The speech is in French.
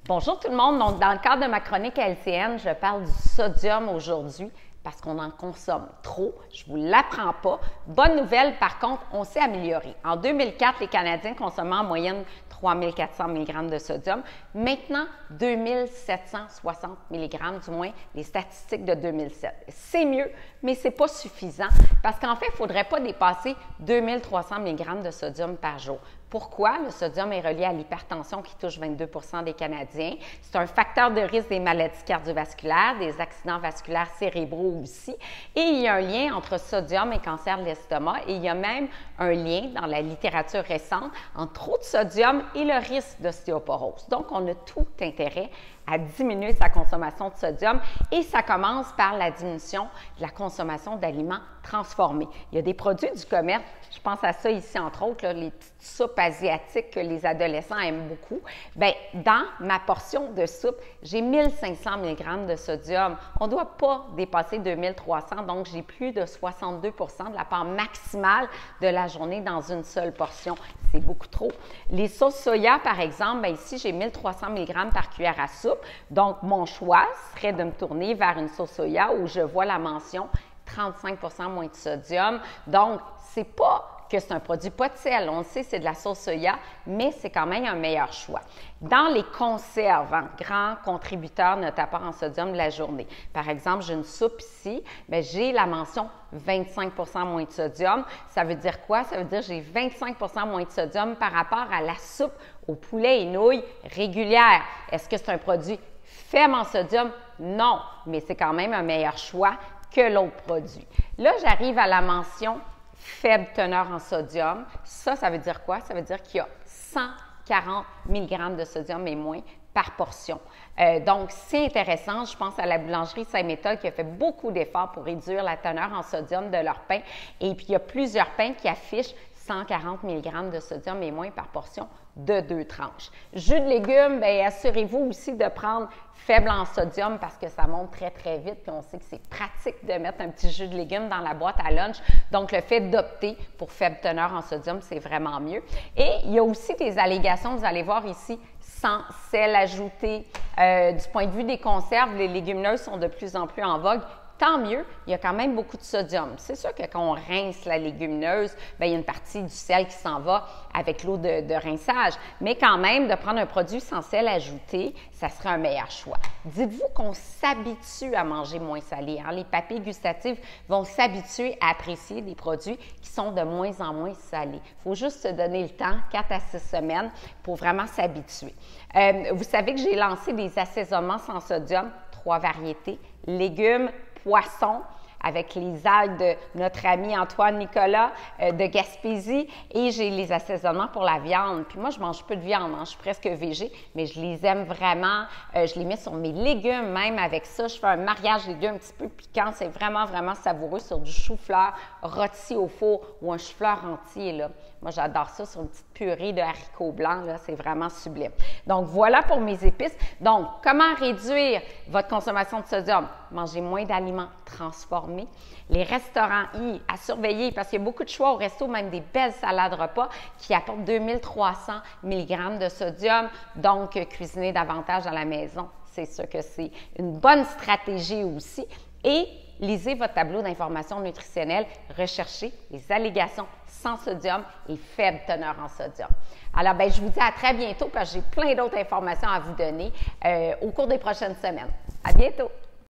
Bonjour tout le monde. Donc, dans le cadre de ma chronique LCN, je parle du sodium aujourd'hui parce qu'on en consomme trop. Je ne vous l'apprends pas. Bonne nouvelle, par contre, on s'est amélioré. En 2004, les Canadiens consommaient en moyenne 3400 mg de sodium. Maintenant, 2760 mg, du moins les statistiques de 2007. C'est mieux, mais ce n'est pas suffisant parce qu'en fait, il ne faudrait pas dépasser 2300 mg de sodium par jour. Pourquoi? Le sodium est relié à l'hypertension qui touche 22 des Canadiens. C'est un facteur de risque des maladies cardiovasculaires, des accidents vasculaires cérébraux aussi. Et il y a un lien entre sodium et cancer de l'estomac. Et il y a même un lien dans la littérature récente entre trop de sodium et le risque d'ostéoporose. Donc, on a tout intérêt à diminuer sa consommation de sodium et ça commence par la diminution de la consommation d'aliments transformés. Il y a des produits du commerce, je pense à ça ici entre autres, là, les petites soupes asiatiques que les adolescents aiment beaucoup. Bien, dans ma portion de soupe, j'ai 1500 mg de sodium. On ne doit pas dépasser 2300, donc j'ai plus de 62 de la part maximale de la journée dans une seule portion. C'est beaucoup trop. Les sauces soya, par exemple, bien ici, j'ai 1300 mg par cuillère à soupe. Donc, mon choix serait de me tourner vers une sauce soya où je vois la mention 35 moins de sodium. Donc, c'est pas que c'est un produit pas de sel. On le sait, c'est de la sauce soya, mais c'est quand même un meilleur choix. Dans les conserves, grand contributeur de notre apport en sodium de la journée. Par exemple, j'ai une soupe ici, bien, j'ai la mention 25 moins de sodium. Ça veut dire quoi? Ça veut dire que j'ai 25 moins de sodium par rapport à la soupe au poulet et nouilles régulière. Est-ce que c'est un produit faible en sodium? Non, mais c'est quand même un meilleur choix que l'autre produit. Là, j'arrive à la mention faible teneur en sodium. Ça veut dire quoi? Ça veut dire qu'il y a 140 mg de sodium et moins par portion. Donc, c'est intéressant. Je pense à la boulangerie Saint-Méthode qui a fait beaucoup d'efforts pour réduire la teneur en sodium de leur pain. Et puis, il y a plusieurs pains qui affichent 140 mg de sodium et moins par portion de 2 tranches. Jus de légumes, bien, assurez-vous aussi de prendre faible en sodium parce que ça monte très, très vite. Puis on sait que c'est pratique de mettre un petit jus de légumes dans la boîte à lunch. Donc, le fait d'opter pour faible teneur en sodium, c'est vraiment mieux. Et il y a aussi des allégations, vous allez voir ici, sans sel ajouté. Du point de vue des conserves, les légumineuses sont de plus en plus en vogue. Tant mieux, il y a quand même beaucoup de sodium. C'est sûr que quand on rince la légumineuse, bien, il y a une partie du sel qui s'en va avec l'eau de rinçage. Mais quand même, de prendre un produit sans sel ajouté, ça serait un meilleur choix. Dites-vous qu'on s'habitue à manger moins salé. Les papilles gustatives vont s'habituer à apprécier des produits qui sont de moins en moins salés. Il faut juste se donner le temps, 4 à 6 semaines, pour vraiment s'habituer. Vous savez que j'ai lancé des assaisonnements sans sodium, 3 variétés, légumes, poissons, avec les algues de notre ami Antoine Nicolas de Gaspésie et j'ai les assaisonnements pour la viande. Puis moi, je mange peu de viande, je suis presque végé, mais je les aime vraiment. Je les mets sur mes légumes même avec ça. Je fais un mariage légumes un petit peu piquant. C'est vraiment, vraiment savoureux sur du chou-fleur rôti au four ou un chou-fleur entier, là. Moi, j'adore ça sur une petite purée de haricots blancs, là, c'est vraiment sublime. Donc, voilà pour mes épices. Donc, comment réduire votre consommation de sodium? Mangez moins d'aliments transformés. Les restaurants, à surveiller parce qu'il y a beaucoup de choix au resto, même des belles salades repas qui apportent 2300 mg de sodium. Donc, cuisiner davantage à la maison, c'est sûr que c'est une bonne stratégie aussi. Et lisez votre tableau d'information nutritionnelle, recherchez les allégations sans sodium et faible teneur en sodium. Alors, bien, je vous dis à très bientôt parce que j'ai plein d'autres informations à vous donner au cours des prochaines semaines. À bientôt!